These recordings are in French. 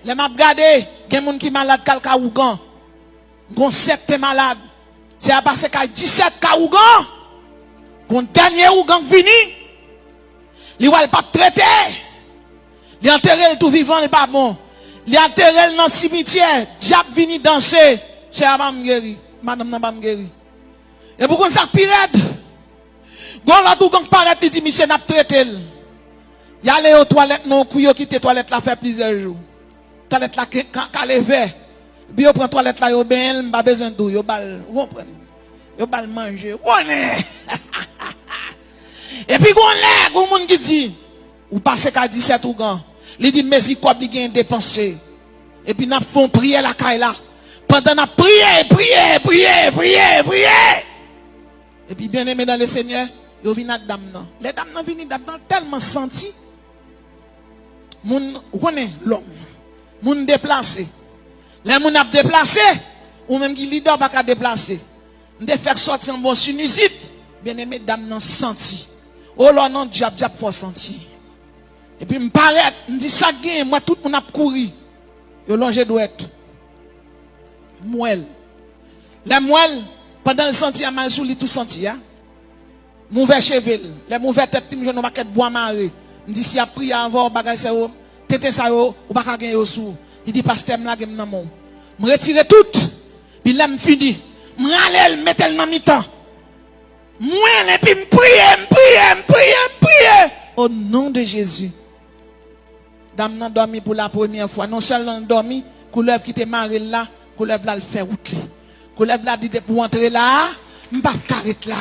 Les m'a regardé, il y a des gens qui sont malades kalka ougan. Gon secte malade. C'est à passer qu'à 17 ka ougan. Gon dernier ougan vini. Li wal pas traité. Li enterré tout vivant il pas bon. Li enterré dans cimetière, diable vini danser. C'est à pas guéri. Madame n'a pas guéri. Et pourquoi ça pire? Gon la tout gang paraît dit monsieur n'a traité. Y aller aux toilettes non couille quitter toilette là fait plusieurs jours. Toilette là ka lever. Puis yo prend toilette là yo ben pas besoin d'eau yo bal comprendre. Yo bal manger. Et puis gon monde qui dit ou passe qu'à 17 ou gan. Il dit mais il quoi li gen dépenser. Et puis n'a font prier la caille là. Pendant n'a prier. Et puis bien aimé dans le Seigneur, yo vinn ak dame nan. Les dames nan vini dame nan tellement senti. Moun connaît l'homme. Moun déplacé. Les moun ap déplacé ou même qui leader pas ka déplacer. M'de faire sortir un bon sinusite. Bien aimé dame nan senti. Oh là non diable faut sentir. Et puis m'paraît, m'di ça gain moi tout moun ap courir. Yo longe douette. Moelle. Les moelle pendant le senti a mal sous li tout senti hein. Mouver chevel, les mouver tête tim jeune maquette bois maré. M'di si a prié avant bagay ça yo, tete ça yo ou pas ka gen yo sou. Il dit pasteur m'la gen nan mon. Me retirer tout. Puis là me fini. M'ralel mettel nan mi-temps. Moi et puis me prier. Au nom de Jésus. Dame nan dormi pour la première fois. Non seulement dormi, couleuvre qui te marre là, couleuvre là le fait route. Couleuvre là dit pour entrer là, m'pas carrette là.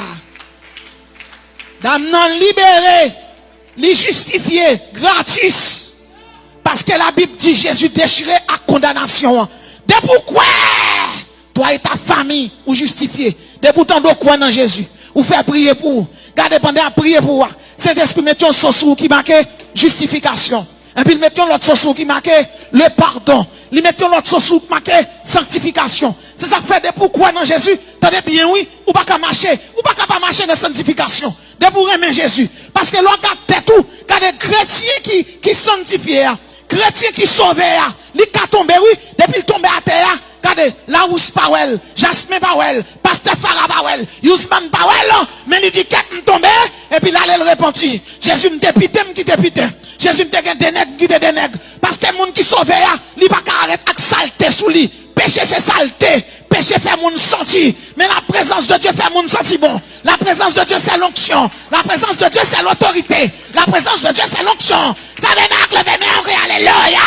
Dame nan libéré, li justifié gratis. Parce que la Bible dit Jésus déchiré à condamnation. De pourquoi toi et ta famille ou justifié. De pourtant de quoi dans Jésus. Ou faire prier pour. Gardez pendant à prier pour. Saint-Esprit mettons un sauce qui marque justification. Et puis mettons l'autre sauce qui marque le pardon. Ils mettons l'autre sauce qui marque sanctification. C'est ça que fait de pourquoi dans Jésus. Tenez bien oui. Ou pas qu'à marcher. Ou pas qu'à marcher dans sanctification. De pour aimer Jésus. Parce que l'on garde tout. Regardez chrétiens qui sanctifient. Chrétien qui sauve, li ka tombe oui, depuis il tombe à terre, regardez, la Rousse Powell, Jasmin Powell, Pasteur Farah Powell, Yousman Powell, mais il dit qu'elle tombe, et puis là, elle repentit. Jésus m'te pité, m'kite pité. Jésus m'te gen des nègres, guide des nègres. Parce que moun qui sauve, li pa ka arrête ak saleté sous li. Péché c'est saleté. Péché fait moun senti. Mais la présence de Dieu fait moun senti bon. La présence de Dieu c'est l'onction. La présence de Dieu c'est l'autorité. La présence de Dieu c'est l'onction. Tabernacle, levez-moi, alléluia.